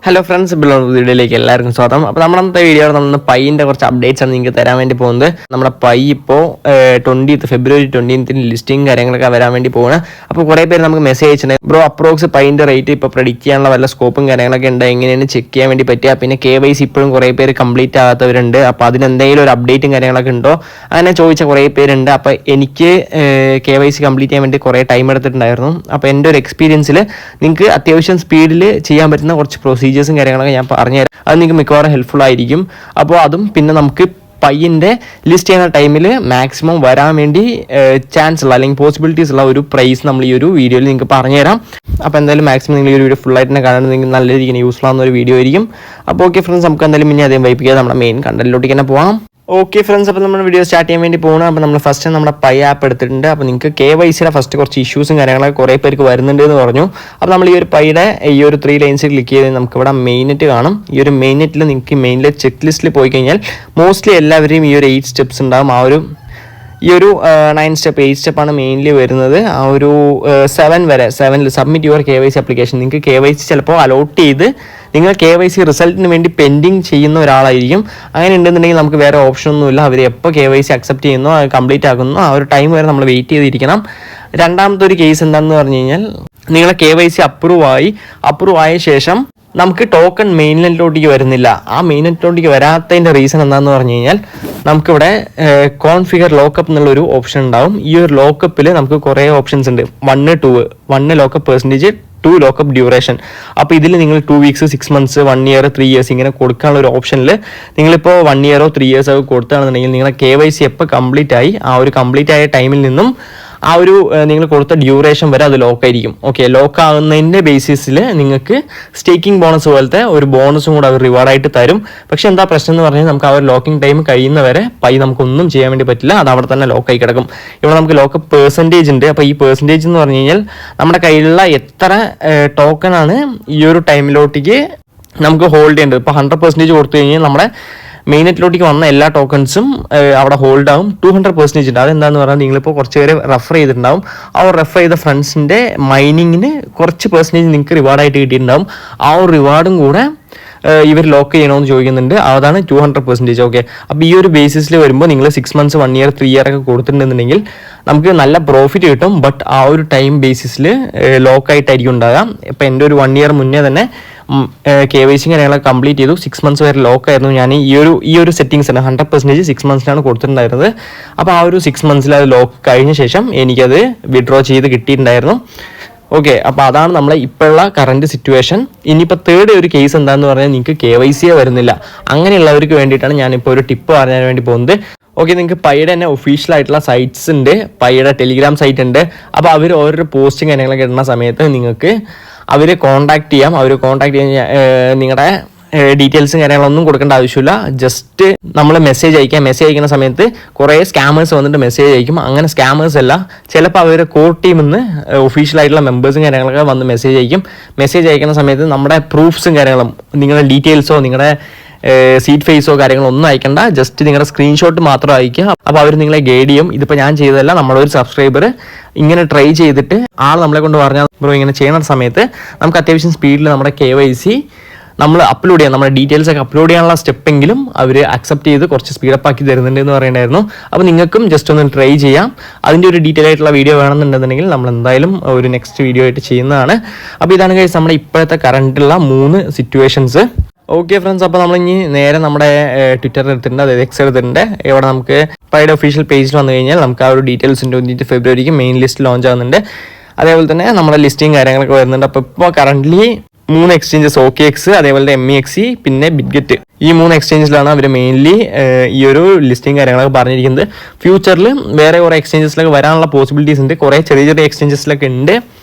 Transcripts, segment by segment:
Hello friends, വീഡിയോയിലേക്ക് എല്ലാവർക്കും സ്വാഗതം. അപ്പോൾ നമ്മുടെ വീഡിയോയിൽ നമ്മൾ പൈൻ്റെ കുറച്ച് അപ്ഡേറ്റ്സ് ആണ് നിങ്ങൾക്ക് തരാൻ വേണ്ടി പോകുന്നത്. നമ്മുടെ പൈ ഇപ്പോൾ ഫെബ്രുവരി 20 ലിസ്റ്റിംഗ് കാര്യങ്ങളൊക്കെ വരാൻ വേണ്ടി പോകുന്നത്. അപ്പോൾ കുറേ പേര് നമുക്ക് മെസ്സേജ് അയച്ചിട്ടുണ്ട്, ബ്രോ അപ്രോക്സ് പൈൻ്റെ റേറ്റ് ഇപ്പോൾ പ്രെഡിക്റ്റ് ചെയ്യാനുള്ള വല്ല സ്കോപ്പും കാര്യങ്ങളൊക്കെ ഉണ്ട്, എങ്ങനെയാണ് ചെക്ക് ചെയ്യാൻ വേണ്ടി പറ്റുക. പിന്നെ KYC ഇപ്പോഴും കുറേ പേര് കംപ്ലീറ്റ് ആകാത്തവരുണ്ട്. അപ്പോൾ അതിനെന്തെങ്കിലും ഒരു അപ്ഡേറ്റും കാര്യങ്ങളൊക്കെ ഉണ്ടോ അങ്ങനെ ചോദിച്ച കുറേ പേരുണ്ട്. അപ്പോൾ എനിക്ക് KYC കംപ്ലീറ്റ് ചെയ്യാൻ വേണ്ടി കുറേ ടൈം എടുത്തിട്ടുണ്ടായിരുന്നു. അപ്പോൾ എൻ്റെ ഒരു എക്സ്പീരിയൻസിൽ നിങ്ങൾക്ക് അത്യാവശ്യം സ്പീഡിൽ ചെയ്യാൻ പറ്റുന്ന കുറച്ച് പ്രൊസീജിയേഴ്സും കാര്യങ്ങളൊക്കെ ഞാൻ പറഞ്ഞുതരാം. അത് നിങ്ങൾക്ക് മിക്കവാറും ഹെൽപ്ഫുൾ ആയിരിക്കും. അപ്പോൾ അതും പിന്നെ നമുക്ക് പയ്യൻ്റെ ലിസ്റ്റ് ചെയ്യുന്ന ടൈമിൽ മാക്സിമം വരാൻ വേണ്ടി ചാൻസ് ഉള്ള അല്ലെങ്കിൽ പോസിബിലിറ്റീസ് ഉള്ള ഒരു പ്രൈസ് നമ്മൾ ഈ ഒരു വീഡിയോയിൽ നിങ്ങൾക്ക് പറഞ്ഞുതരാം. അപ്പോൾ എന്തായാലും മാക്സിമം നിങ്ങൾ ഈ ഒരു വീഡിയോ ഫുള്ളായിട്ട് തന്നെ കാണാൻ നിങ്ങൾക്ക് നല്ല രീതിക്ക് യൂസ്ഫുൾ ആവുന്ന ഒരു വീഡിയോ ആയിരിക്കും. അപ്പോൾ ഓക്കെ ഫ്രണ്ട്സ്, നമുക്ക് എന്തായാലും പിന്നെ അതേ വൈപ്പിക്കാതെ നമ്മുടെ മെയിൻ കണ്ടന്റിലോട്ട് തന്നെ പോകാം. ഓക്കെ ഫ്രണ്ട്സ്, അപ്പോൾ നമ്മൾ വീഡിയോ സ്റ്റാർട്ട് ചെയ്യാൻ വേണ്ടി പോകണം. അപ്പോൾ നമ്മൾ ഫസ്റ്റ് നമ്മുടെ പൈ ആപ്പ് എടുത്തിട്ടുണ്ട്. അപ്പോൾ നിങ്ങൾക്ക് KYCയുടെ ഫസ്റ്റ് കുറച്ച് ഇഷ്യൂസും കാര്യങ്ങളൊക്കെ കുറേ പേർക്ക് വരുന്നുണ്ട് എന്ന് പറഞ്ഞു. അപ്പോൾ നമ്മൾ ഈ ഒരു പൈയുടെ ഈ ഒരു 3 ലൈൻസ് ക്ലിക്ക് ചെയ്ത് നമുക്ക് ഇവിടെ മെയിനെറ്റ് കാണും. ഈ ഒരു മെയിനെറ്റിൽ നിങ്ങൾക്ക് മെയിനിലെ ചെക്ക് ലിസ്റ്റിൽ പോയി കഴിഞ്ഞാൽ മോസ്റ്റ്ലി എല്ലാവരെയും ഈ ഒരു 8 സ്റ്റെപ്സ് ഉണ്ടാകും. ഈ ഒരു 9 സ്റ്റെപ്പ് 8 സ്റ്റെപ്പാണ് മെയിൻലി വരുന്നത്. ആ ഒരു 7 സബ്മിറ്റ് യുവർ KYC ആപ്ലിക്കേഷൻ. നിങ്ങൾക്ക് KYC ചിലപ്പോൾ അലോട്ട് ചെയ്ത് നിങ്ങൾ KYC റിസൾട്ടിന് വേണ്ടി പെൻഡിങ് ചെയ്യുന്ന ഒരാളായിരിക്കും. അങ്ങനെ ഉണ്ടെന്നുണ്ടെങ്കിൽ നമുക്ക് വേറെ ഓപ്ഷനൊന്നുമില്ല. അവർ എപ്പോൾ KYC അക്സെപ്റ്റ് ചെയ്യുന്നോ കംപ്ലീറ്റ് ആക്കുന്നോ ആ ഒരു ടൈം വരെ നമ്മൾ വെയിറ്റ് ചെയ്തിരിക്കണം. രണ്ടാമത്തെ ഒരു കേസ് എന്താണെന്ന് പറഞ്ഞു കഴിഞ്ഞാൽ നിങ്ങളെ KYC അപ്രൂവ് ആയ ശേഷം നമുക്ക് ടോക്കൺ മെയിൻനെറ്റിലോട്ടേക്ക് വരുന്നില്ല. ആ മെയിൻനെറ്റിലോട്ടേക്ക് വരാത്തതിൻ്റെ റീസൺ എന്താണെന്ന് പറഞ്ഞു കഴിഞ്ഞാൽ നമുക്കിവിടെ കോൺഫിഗർ ലോക്കപ്പ് എന്നുള്ളൊരു ഓപ്ഷൻ ഉണ്ടാവും. ഈ ഒരു ലോക്കപ്പിൽ നമുക്ക് കുറേ ഓപ്ഷൻസ് ഉണ്ട്. 1, 2, 1 ലോക്കപ്പ് പെർസെൻറ്റേജ്, 2 ലോക്കപ്പ് ഡ്യൂറേഷൻ. അപ്പോൾ ഇതിൽ നിങ്ങൾ 2 വീക്സ്, 6 മന്ത്സ്, 1 ഇയർ, 3 ഇയേഴ്സ് ഇങ്ങനെ കൊടുക്കാനുള്ള ഒരു ഓപ്ഷനിൽ നിങ്ങളിപ്പോൾ 1 ഇയറോ 3 ഇയേഴ്സോ കൊടുക്കുകയാണെന്നുണ്ടെങ്കിൽ നിങ്ങളെ KYC എപ്പോൾ കംപ്ലീറ്റ് ആയി ആ ഒരു കംപ്ലീറ്റ് ആയ ടൈമിൽ നിന്നും ആ ഒരു നിങ്ങൾ കൊടുത്ത ഡ്യൂറേഷൻ വരെ അത് ലോക്കായിരിക്കും. ഓക്കെ, ലോക്കാകുന്നതിൻ്റെ ബേസിസിൽ നിങ്ങൾക്ക് സ്റ്റേക്കിംഗ് ബോണസ് പോലത്തെ ഒരു ബോണസും കൂടെ അവർ റിവാർഡായിട്ട് തരും. പക്ഷെ എന്താ പ്രശ്നം എന്ന് പറഞ്ഞാൽ നമുക്ക് ആ ഒരു ലോക്കിംഗ് ടൈം കഴിയുന്നവരെ പൈ നമുക്കൊന്നും ചെയ്യാൻ വേണ്ടി പറ്റില്ല. അത് അവിടെ തന്നെ ലോക്കായി കിടക്കും. ഇവിടെ നമുക്ക് ലോക്കപ്പ് പെർസെൻറ്റേജ് ഉണ്ട്. അപ്പോൾ ഈ പെർസെൻറ്റേജ് എന്ന് പറഞ്ഞു കഴിഞ്ഞാൽ നമ്മുടെ കയ്യിലുള്ള എത്ര ടോക്കണാണ് ഈ ഒരു ടൈമിലോട്ടേക്ക് നമുക്ക് ഹോൾഡ് ചെയ്യേണ്ടത്. ഇപ്പോൾ 100% കൊടുത്തു കഴിഞ്ഞാൽ നമ്മുടെ മെയിനെറ്റിലോട്ടേക്ക് വന്ന എല്ലാ ടോക്കൺസും അവിടെ ഹോൾഡ് ആവും. 200% ഉണ്ട്. അതെന്താന്ന് പറഞ്ഞാൽ നിങ്ങളിപ്പോൾ കുറച്ച് പേര് റെഫർ ചെയ്തിട്ടുണ്ടാവും. ആ ഒരു റെഫർ ചെയ്ത ഫ്രണ്ട്സിൻ്റെ മൈനിങ്ങിന് കുറച്ച് പെർസെൻറ്റേജ് നിങ്ങൾക്ക് റിവാർഡായിട്ട് കിട്ടിയിട്ടുണ്ടാവും. ആ ഒരു റിവാർഡും കൂടെ ഇവർ ലോക്ക് ചെയ്യണമെന്ന് ചോദിക്കുന്നുണ്ട്. അതാണ് 200%. ഓക്കെ, അപ്പോൾ ഈ ഒരു ബേസിസിൽ വരുമ്പോൾ നിങ്ങൾ 6 മന്ത്സ്, 1 ഇയർ, 3 ഇയർ ഒക്കെ കൊടുത്തിട്ടുണ്ടെന്നുണ്ടെങ്കിൽ നമുക്ക് നല്ല പ്രോഫിറ്റ് കിട്ടും. ബട്ട് ആ ഒരു ടൈം ബേസിസിൽ ലോക്കായിട്ടായിരിക്കും ഉണ്ടാകാം. ഇപ്പോൾ എൻ്റെ ഒരു 1 ഇയർ മുന്നേ തന്നെ KYC കാര്യങ്ങളൊക്കെ കംപ്ലീറ്റ് ചെയ്തു. 6 മന്ത്സ് വരെ ലോക്കായിരുന്നു. ഞാൻ ഈ ഒരു സെറ്റിങ്സ് ആണ് 100% 6 മന്ത്സിനാണ് കൊടുത്തിട്ടുണ്ടായിരുന്നത്. അപ്പോൾ ആ ഒരു 6 മന്ത്സിൽ അത് ലോക്ക് കഴിഞ്ഞ ശേഷം എനിക്കത് വിഡ്രോ ചെയ്ത് കിട്ടിയിട്ടുണ്ടായിരുന്നു. ഓക്കെ, അപ്പോൾ അതാണ് നമ്മളെ ഇപ്പോഴുള്ള കറണ്ട് സിറ്റുവേഷൻ. ഇനിയിപ്പോൾ തേർഡ് ഒരു കേസ് എന്താണെന്ന് പറഞ്ഞാൽ നിങ്ങൾക്ക് KYC വരുന്നില്ല. അങ്ങനെയുള്ളവർക്ക് വേണ്ടിയിട്ടാണ് ഞാനിപ്പോൾ ഒരു ടിപ്പ് പറയാൻ വേണ്ടി പോകുന്നത്. ഓക്കെ, നിങ്ങൾക്ക് പൈയുടെ തന്നെ ഒഫീഷ്യൽ ആയിട്ടുള്ള സൈറ്റ്സ് ഉണ്ട്. പൈയുടെ ടെലിഗ്രാം സൈറ്റ് ഉണ്ട്. അപ്പോൾ അവർ ഓരോ പോസ്റ്റും കാര്യങ്ങളൊക്കെ ഇടുന്ന സമയത്ത് നിങ്ങൾക്ക് അവരെ കോൺടാക്ട് ചെയ്യാം. അവർ കോൺടാക്ട് ചെയ്യാൻ നിങ്ങളുടെ ഡീറ്റെയിൽസും കാര്യങ്ങളൊന്നും കൊടുക്കേണ്ട ആവശ്യമില്ല. ജസ്റ്റ് നമ്മൾ മെസ്സേജ് അയക്കുന്ന സമയത്ത് കുറേ സ്കാമേഴ്സ് വന്നിട്ട് മെസ്സേജ് അയക്കും. അങ്ങനെ സ്കാമേഴ്സ് അല്ല, ചിലപ്പോൾ അവർ കോർ ടീമിൽ നിന്ന് ഒഫീഷ്യലായിട്ടുള്ള മെമ്പേഴ്സും കാര്യങ്ങളൊക്കെ വന്ന് മെസ്സേജ് അയക്കുന്ന സമയത്ത് നമ്മുടെ പ്രൂഫ്സും കാര്യങ്ങളും നിങ്ങളുടെ ഡീറ്റെയിൽസോ നിങ്ങളുടെ സീറ്റ് ഫേസോ കാര്യങ്ങളൊന്നും അയക്കണ്ട. ജസ്റ്റ് നിങ്ങളുടെ സ്ക്രീൻഷോട്ട് മാത്രം അയക്കുക. അപ്പോൾ അവർ നിങ്ങളെ ഗൈഡ് ചെയ്യും. ഇതിപ്പോൾ ഞാൻ ചെയ്തതല്ല, നമ്മളൊരു സബ്സ്ക്രൈബർ ഇങ്ങനെ ട്രൈ ചെയ്തിട്ട് ആൾ നമ്മളെ കൊണ്ട് പറഞ്ഞാൽ ബ്രോ ഇങ്ങനെ ചെയ്യുന്ന സമയത്ത് നമുക്ക് അത്യാവശ്യം സ്പീഡിൽ നമ്മുടെ KYC നമ്മൾ അപ്ലോഡ് ചെയ്യാം, നമ്മുടെ ഡീറ്റെയിൽസ് ഒക്കെ അപ്ലോഡ് ചെയ്യാനുള്ള സ്റ്റെപ്പെങ്കിലും അവർ അക്സെപ്റ്റ് ചെയ്ത് കുറച്ച് സ്പീഡപ്പ് ആക്കി തരുന്നുണ്ട് എന്ന് പറയണ്ടായിരുന്നു. അപ്പോൾ നിങ്ങൾക്കും ജസ്റ്റ് ഒന്ന് ട്രൈ ചെയ്യാം. അതിൻ്റെ ഒരു ഡീറ്റെയിൽ ആയിട്ടുള്ള വീഡിയോ വേണമെന്നുണ്ടെന്നുണ്ടെങ്കിൽ നമ്മൾ എന്തായാലും ഒരു നെക്സ്റ്റ് വീഡിയോ ആയിട്ട് ചെയ്യുന്നതാണ്. അപ്പോൾ ഇതാണ് ഗൈസ് നമ്മുടെ ഇപ്പോഴത്തെ കറണ്ടിലുള്ള 3 സിറ്റുവേഷൻസ്. ഓക്കെ ഫ്രണ്ട്സ്, അപ്പോൾ നമ്മൾ ഇനി നേരെ നമ്മുടെ ട്വിറ്ററിൽ എടുത്തിട്ടുണ്ട്, അതായത് X എടുത്തിട്ടുണ്ട്. ഇവിടെ നമുക്ക് പൈയുടെ ഒഫീഷ്യൽ പേജിൽ വന്നു കഴിഞ്ഞാൽ നമുക്ക് ആ ഒരു ഡീറ്റെയിൽസ് 20 ഫെബ്രുവരിക്ക് മെയിൻ ലിസ്റ്റ് ലോഞ്ച് ആകുന്നുണ്ട്. അതേപോലെ തന്നെ നമ്മുടെ ലിസ്റ്റിംഗ് കാര്യങ്ങളൊക്കെ വരുന്നുണ്ട്. അപ്പോൾ ഇപ്പോൾ കറൻ്റ്ലി 3 എക്സ്ചേഞ്ചസ്, OKX, അതേപോലെ MEXC, പിന്നെ ബിറ്റ്ഗെറ്റ്, ഈ 3 എക്സ്ചേഞ്ചസിലാണ് അവർ മെയിൻലി ഈ ഒരു ലിസ്റ്റിംഗ് കാര്യങ്ങളൊക്കെ പറഞ്ഞിരിക്കുന്നത്. ഫ്യൂച്ചറിൽ വേറെ കുറേ എക്സ്ചേഞ്ചസിലൊക്കെ വരാനുള്ള പോസിബിലിറ്റീസ് ഉണ്ട്. കുറേ ചെറിയ എക്സ്ചേഞ്ചസിലൊക്കെ ഉണ്ട്.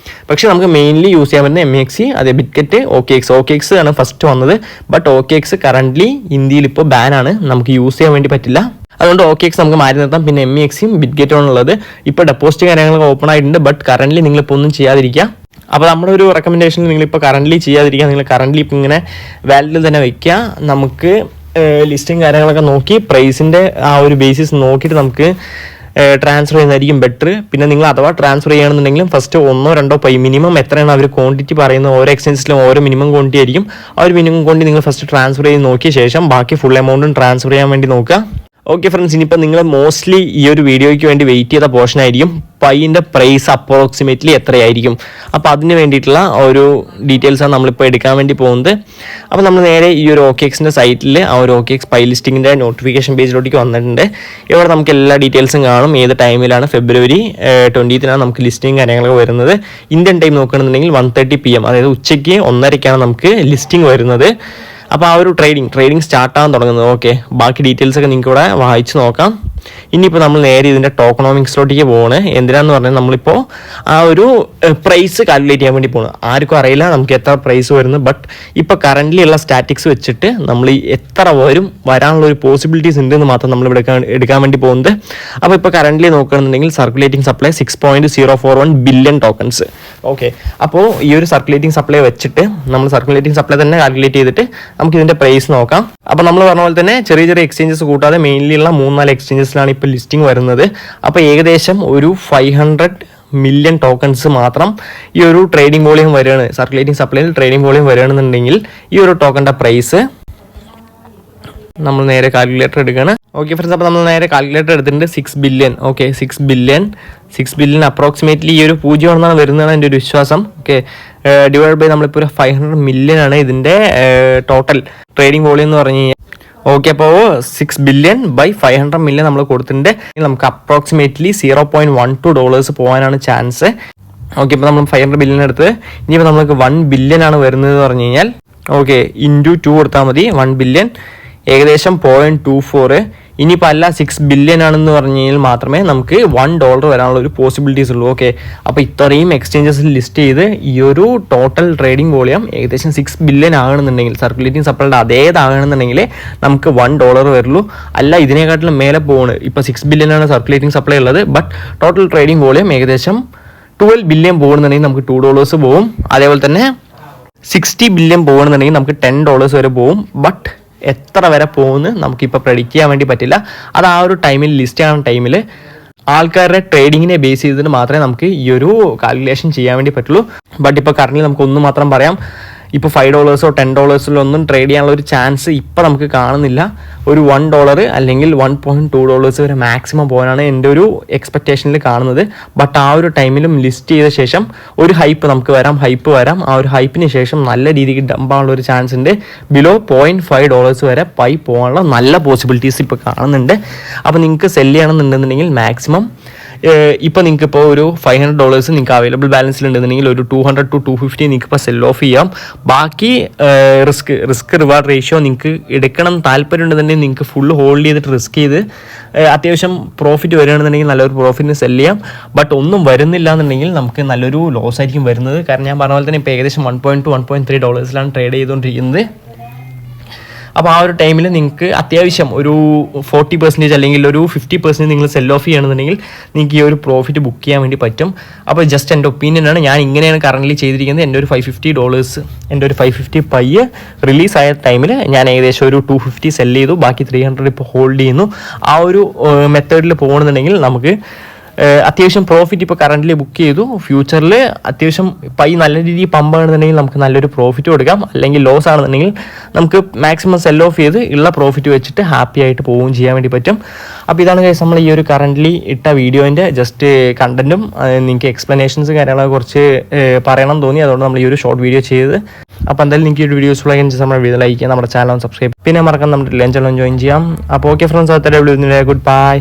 പക്ഷെ നമുക്ക് മെയിൻലി യൂസ് ചെയ്യാൻ പറ്റുന്ന MEXC, അതേ ബിറ്റ്ഗെറ്റ്, OKX ആണ് ഫസ്റ്റ് വന്നത്. ബട്ട് OKX കറൻ്റ്ലി ഇന്ത്യയിൽ ഇപ്പോൾ ബാനാണ്, നമുക്ക് യൂസ് ചെയ്യാൻ വേണ്ടി പറ്റില്ല. അതുകൊണ്ട് OKX നമുക്ക് മാറ്റി നിർത്താം. പിന്നെ MEXCയും ബിറ്റ്ഗെറ്റുമാണുള്ളത്. ഇപ്പോൾ ഡെപ്പോസിറ്റ് കാര്യങ്ങളൊക്കെ ഓപ്പൺ ആയിട്ടുണ്ട്. ബട്ട് കറൻ്റ്ലി നിങ്ങളിപ്പോൾ ഒന്നും ചെയ്യാതിരിക്കുക. അപ്പോൾ നമ്മുടെ ഒരു റെക്കമെൻഡേഷൻ നിങ്ങളിപ്പോൾ കറൻ്റ്ലി ചെയ്യാതിരിക്കുക. നിങ്ങൾ കറൻ്റ്ലി ഇപ്പോൾ ഇങ്ങനെ വാലിഡിൽ തന്നെ വയ്ക്കുക. നമുക്ക് ലിസ്റ്റിംഗ് കാര്യങ്ങളൊക്കെ നോക്കി പ്രൈസിൻ്റെ ആ ഒരു ബേസിസ് നോക്കിയിട്ട് നമുക്ക് ട്രാൻസ്ഫർ ചെയ്യുന്നതായിരിക്കും ബെറ്റർ. പിന്നെ നിങ്ങൾ അഥവാ ട്രാൻസ്ഫർ ചെയ്യുകയാണെന്നുണ്ടെങ്കിലും ഫസ്റ്റ് 1-2 പൈ മിനിമം എത്രയാണ് അവർ ക്വാണ്ടിറ്റി പറയുന്നത്, ഓരോ എക്സ്ചേഞ്ചസിലും ഓരോ മിനിമം ക്വാണ്ടിറ്റി ആയിരിക്കും. ആ ഒരു മിനിമം ക്വാണ്ടിറ്റി നിങ്ങൾ ഫസ്റ്റ് ട്രാൻസ്ഫർ ചെയ്ത് നോക്കിയ ശേഷം ബാക്കി ഫുൾ എമൗണ്ടും ട്രാൻസ്ഫർ ചെയ്യാൻ വേണ്ടി നോക്കുക. ഓക്കെ ഫ്രണ്ട്സ്, ഇനിയിപ്പോൾ നിങ്ങൾ മോസ്റ്റ്ലി ഈ ഒരു വീഡിയോയ്ക്ക് വേണ്ടി വെയിറ്റ് ചെയ്ത പോർഷൻ ആയിരിക്കും പൈൻ്റെ പ്രൈസ് അപ്രോക്സിമേറ്റ്ലി എത്രയായിരിക്കും. അപ്പോൾ അതിന് വേണ്ടിയിട്ടുള്ള ഒരു ഡീറ്റെയിൽസാണ് നമ്മളിപ്പോൾ എടുക്കാൻ വേണ്ടി പോകുന്നത്. അപ്പോൾ നമ്മൾ നേരെ ഈ ഒരു OKXൻ്റെ സൈറ്റിൽ ആ ഒരു OKX പൈ ലിസ്റ്റിങ്ങിൻ്റെ നോട്ടിഫിക്കേഷൻ പേജിലോട്ടേക്ക് വന്നിട്ടുണ്ട്. ഇവിടെ നമുക്ക് എല്ലാ ഡീറ്റെയിൽസും കാണും. ഏത് ടൈമിലാണ് February 20th നമുക്ക് ലിസ്റ്റിംഗ് കാര്യങ്ങളൊക്കെ വരുന്നത്. ഇന്ത്യൻ ടൈം നോക്കുകയാണെന്നുണ്ടെങ്കിൽ 1:30 PM, അതായത് ഉച്ചയ്ക്ക് 1:30 നമുക്ക് ലിസ്റ്റിംഗ് വരുന്നത്. അപ്പോൾ ആ ഒരു ട്രേഡിംഗ് സ്റ്റാർട്ടാകാൻ തുടങ്ങുന്നത്. ഓക്കെ, ബാക്കി ഡീറ്റെയിൽസൊക്കെ നിങ്ങൾക്ക് ഇവിടെ വായിച്ച് നോക്കാം. ഇനിയിപ്പോൾ നമ്മൾ നേരെ ഇതിൻ്റെ ടോക്കണോമിക്സിലോട്ടേക്ക് പോകണ്. എന്തിനാന്ന് പറഞ്ഞാൽ നമ്മളിപ്പോൾ ആ ഒരു പ്രൈസ് കാൽക്കുലേറ്റ് ചെയ്യാൻ വേണ്ടി പോകണം. ആർക്കും അറിയില്ല നമുക്ക് എത്ര പ്രൈസ് വരുന്നത്. ബട്ട് ഇപ്പോൾ കറൻ്റ്ലി ഉള്ള സ്റ്റാറ്റിക്സ് വെച്ചിട്ട് നമ്മൾ എത്ര വരാനുള്ള ഒരു പോസിബിലിറ്റീസ് ഉണ്ടെന്ന് മാത്രം നമ്മൾ ഇവിടെ എടുക്കാൻ വേണ്ടി പോകുന്നത്. അപ്പോൾ ഇപ്പോൾ കറൻ്റ്ലി നോക്കുകയാണെന്നുണ്ടെങ്കിൽ circulating supply 6.041 billion tokens. Okay, അപ്പോൾ ഈ ഒരു സർക്കുലേറ്റിംഗ് സപ്ലൈ വെച്ചിട്ട് നമ്മൾ സർക്കുലേറ്റിംഗ് സപ്ലൈ തന്നെ കാൽക്കുലേറ്റ് ചെയ്തിട്ട് നമുക്ക് ഇതിൻ്റെ പ്രൈസ് നോക്കാം. അപ്പോൾ നമ്മൾ പറഞ്ഞ പോലെ തന്നെ ചെറിയ ചെറിയ എക്സ്ചേഞ്ചസ് കൂട്ടാതെ മെയിൻലി ഉള്ള 3-4 എക്സ്ചേഞ്ചസിലാണ് ഇപ്പോൾ ലിസ്റ്റിംഗ് വരുന്നത്. അപ്പോൾ ഏകദേശം ഒരു 500 മില്യൺ ടോക്കൺസ് മാത്രം ഈ ഒരു ട്രേഡിംഗ് വോളിയം വരികയാണ്, സർക്കുലേറ്റിംഗ് സപ്ലൈയിൽ ട്രേഡിംഗ് വോളിയം വരികയാണെന്നുണ്ടെങ്കിൽ ഈ ഒരു ടോക്കണിൻ്റെ പ്രൈസ് നമ്മൾ നേരെ കാൽക്കുലേറ്റർ എടുക്കുകയാണ്. ഓക്കെ ഫ്രണ്ട്സ്, അപ്പോൾ നമ്മൾ നേരെ കാൽക്കുലേറ്റർ എടുത്തിട്ടുണ്ട് 6 ബില്യൺ. ഓക്കെ, 6 ബില്യൺ അപ്രോക്സിമേറ്റ്ലി ഈ ഒരു 0 ആണെന്നാണ് വരുന്നതാണ് എൻ്റെ ഒരു വിശ്വാസം. ഓക്കെ, ഡിവൈഡ് ബൈ നമ്മളിപ്പോൾ ഒരു 500 മില്യൺ ആണ് ഇതിൻ്റെ ടോട്ടൽ ട്രേഡിംഗ് വോളിയം എന്ന് പറഞ്ഞു കഴിഞ്ഞാൽ. ഓക്കെ, അപ്പോൾ 6 ബില്യൺ ബൈ 500 മില്യൺ നമ്മൾ കൊടുത്തിട്ടുണ്ട്. നമുക്ക് അപ്രോക്സിമേറ്റ്ലി $0.12 പോകാനാണ് ചാൻസ്. ഓക്കെ, ഇപ്പോൾ നമ്മൾ 500 ബില്യൺ എടുത്ത് ഇനിയിപ്പോൾ നമുക്ക് 1 ബില്യൺ ആണ് വരുന്നത് എന്ന് പറഞ്ഞു കഴിഞ്ഞാൽ ഓക്കെ ഇൻറ്റു 2 കൊടുത്താൽ മതി. 1 ബില്യൺ ഏകദേശം 0.24. ഇനിയിപ്പോൾ അല്ല 6 ബില്യൺ ആണെന്ന് പറഞ്ഞു കഴിഞ്ഞാൽ മാത്രമേ നമുക്ക് $1 വരാനുള്ള ഒരു പോസിബിലിറ്റീസ് ഉള്ളൂ. ഓക്കെ, അപ്പോൾ ഇത്രയും എക്സ്ചേഞ്ചസിൽ ലിസ്റ്റ് ചെയ്ത് ഈ ഒരു ടോട്ടൽ ട്രേഡിംഗ് വോളിയം ഏകദേശം 6 ബില്യൺ ആകണമെന്നുണ്ടെങ്കിൽ സർക്കുലേറ്റിംഗ് സപ്ലൈയുടെ അതേതാകണമെന്നുണ്ടെങ്കിൽ നമുക്ക് $1 വരുള്ളൂ. അല്ല ഇതിനെക്കാട്ടിലും മേലെ പോകുന്നത്. ഇപ്പോൾ 6 ബില്യൺ ആണ് സർക്കുലേറ്റിംഗ് സപ്ലൈ ഉള്ളത്. ബട്ട് ടോട്ടൽ ട്രേഡിംഗ് വോളിയം ഏകദേശം 12 ബില്യൺ പോകുന്നുണ്ടെങ്കിൽ നമുക്ക് $2 പോകും. അതേപോലെ തന്നെ 60 ബില്യൺ പോകുന്നുണ്ടെങ്കിൽ നമുക്ക് $10 വരെ പോകും. ബട്ട് എത്ര വരെ പോകുമെന്ന് നമുക്കിപ്പോൾ പ്രെഡിക്റ്റ് ചെയ്യാൻ വേണ്ടി പറ്റില്ല. അത് ആ ഒരു ടൈമിൽ ലിസ്റ്റ് ചെയ്യുന്ന ടൈമിൽ ആൾക്കാരുടെ ട്രേഡിങ്ങിനെ ബേസ് ചെയ്തിട്ട് മാത്രമേ നമുക്ക് ഈ ഒരു കാൽക്കുലേഷൻ ചെയ്യാൻ വേണ്ടി പറ്റുള്ളൂ. ബട്ട് ഇപ്പോൾ കറൻറ്റ്ലി നമുക്ക് ഒന്ന് മാത്രം പറയാം, ഇപ്പോൾ $5 $10 ഒന്നും ട്രേഡ് ചെയ്യാനുള്ള ഒരു ചാൻസ് ഇപ്പോൾ നമുക്ക് കാണുന്നില്ല. ഒരു $1 അല്ലെങ്കിൽ $1.2 വരെ മാക്സിമം പോകാനാണ് എൻ്റെ ഒരു എക്സ്പെക്റ്റേഷനിൽ കാണുന്നത്. ബട്ട് ആ ഒരു ടൈമിലും ലിസ്റ്റ് ചെയ്ത ശേഷം ഒരു ഹൈപ്പ് വരാം. ആ ഒരു ഹൈപ്പിന് ശേഷം നല്ല രീതിക്ക് ഡംപാനുള്ള ഒരു ചാൻസ് ഉണ്ട്. ബിലോ $0.5 വരെ പൈ പോകാനുള്ള നല്ല പോസിബിലിറ്റീസ് ഇപ്പോൾ കാണുന്നുണ്ട്. അപ്പോൾ നിങ്ങൾക്ക് സെല് ചെയ്യണമെന്നുണ്ടെന്നുണ്ടെങ്കിൽ മാക്സിമം ഇപ്പോൾ നിങ്ങൾക്ക് ഇപ്പോൾ ഒരു $500 നിങ്ങൾക്ക് അവൈലബിൾ ബാലൻസിൽ ഉണ്ടെന്നുണ്ടെങ്കിൽ ഒരു 200 to 250 നിങ്ങൾക്ക് ഇപ്പോൾ സെൽ ഓഫ് ചെയ്യാം. ബാക്കി റിസ്ക് റിവാർഡ് റേഷ്യോ നിങ്ങൾക്ക് എടുക്കണം താല്പര്യം ഉണ്ടെന്നുണ്ടെങ്കിൽ നിങ്ങൾക്ക് ഫുൾ ഹോൾഡ് ചെയ്തിട്ട് റിസ്ക് ചെയ്ത് അത്യാവശ്യം പ്രോഫിറ്റ് വരികയാണെന്നുണ്ടെങ്കിൽ നല്ലൊരു പ്രോഫിറ്റിന് സെല് ചെയ്യാം. ബട്ട് ഒന്നും വരുന്നില്ല എന്നുണ്ടെങ്കിൽ നമുക്ക് നല്ലൊരു ലോസ് ആയിരിക്കും വരുന്നത്. കാരണം ഞാൻ പറഞ്ഞ പോലെ തന്നെ ഇപ്പോൾ ഏകദേശം $1.2-1.3 ട്രേഡ് ചെയ്തുകൊണ്ടിരിക്കുന്നത്. അപ്പോൾ ആ ഒരു ടൈമിൽ നിങ്ങൾക്ക് അത്യാവശ്യം ഒരു 40% അല്ലെങ്കിൽ ഒരു 50% നിങ്ങൾ സെൽ ഓഫ് ചെയ്യണമെന്നുണ്ടെങ്കിൽ നിങ്ങൾക്ക് ഈ ഒരു പ്രോഫിറ്റ് ബുക്ക് ചെയ്യാൻ വേണ്ടി പറ്റും. അപ്പോൾ ജസ്റ്റ് എൻ്റെ ഒപ്പീനിയനാണ്, ഞാൻ ഇങ്ങനെയാണ് കറൻ്റ്ലി ചെയ്തിരിക്കുന്നത്. എൻ്റെ ഒരു $550 എൻ്റെ ഒരു 550 പൈ റിലീസായ ടൈമിൽ ഞാൻ ഏകദേശം ഒരു 250 സെൽ ചെയ്തു. ബാക്കി 300 ഇപ്പോൾ ഹോൾഡ് ചെയ്യുന്നു. ആ ഒരു മെത്തേഡിൽ പോകണമെന്നുണ്ടെങ്കിൽ നമുക്ക് അത്യാവശ്യം പ്രോഫിറ്റ് ഇപ്പോൾ കറൻ്റ്ലി ബുക്ക് ചെയ്തു. ഫ്യൂച്ചറിൽ അത്യാവശ്യം പൈ നല്ല രീതിയിൽ പമ്പ് ആണെന്നുണ്ടെങ്കിൽ നമുക്ക് നല്ലൊരു പ്രോഫിറ്റ് കൊടുക്കാം. അല്ലെങ്കിൽ ലോസ് ആണെന്നുണ്ടെങ്കിൽ നമുക്ക് മാക്സിമം സെൽ ഓഫ് ചെയ്ത് ഉള്ള പ്രോഫിറ്റ് വെച്ചിട്ട് ഹാപ്പി ആയിട്ട് പോവുകയും ചെയ്യാൻ വേണ്ടി പറ്റും. അപ്പോൾ ഇതാണ് ഗൈസ് നമ്മൾ ഈ ഒരു കറൻ്റ്ലി ഇട്ട വീഡിയോൻ്റെ ജസ്റ്റ് കണ്ടൻറ്റും നിങ്ങൾക്ക് എക്സ്പ്ലനേഷൻസ് കാര്യങ്ങളൊക്കെ കുറച്ച് പറയണം തോന്നി. അതുകൊണ്ട് നമ്മൾ ഈ ഒരു ഷോർട്ട് വീഡിയോ ചെയ്ത്. അപ്പോൾ എന്തായാലും നിങ്ങൾക്ക് ഈ ഒരു വീഡിയോസ് ഉള്ള നമ്മുടെ വീഡിയോ ലൈക്ക് ചെയ്യാം, നമ്മുടെ ചാനൽ സബ്സ്ക്രൈബ്, പിന്നെ മറക്കാൻ നമ്മുടെ ചാനൽ ജോയിൻ ചെയ്യാം. അപ്പോൾ ഓക്കെ ഫ്രണ്ട്സ്, ഗുഡ് ബൈ.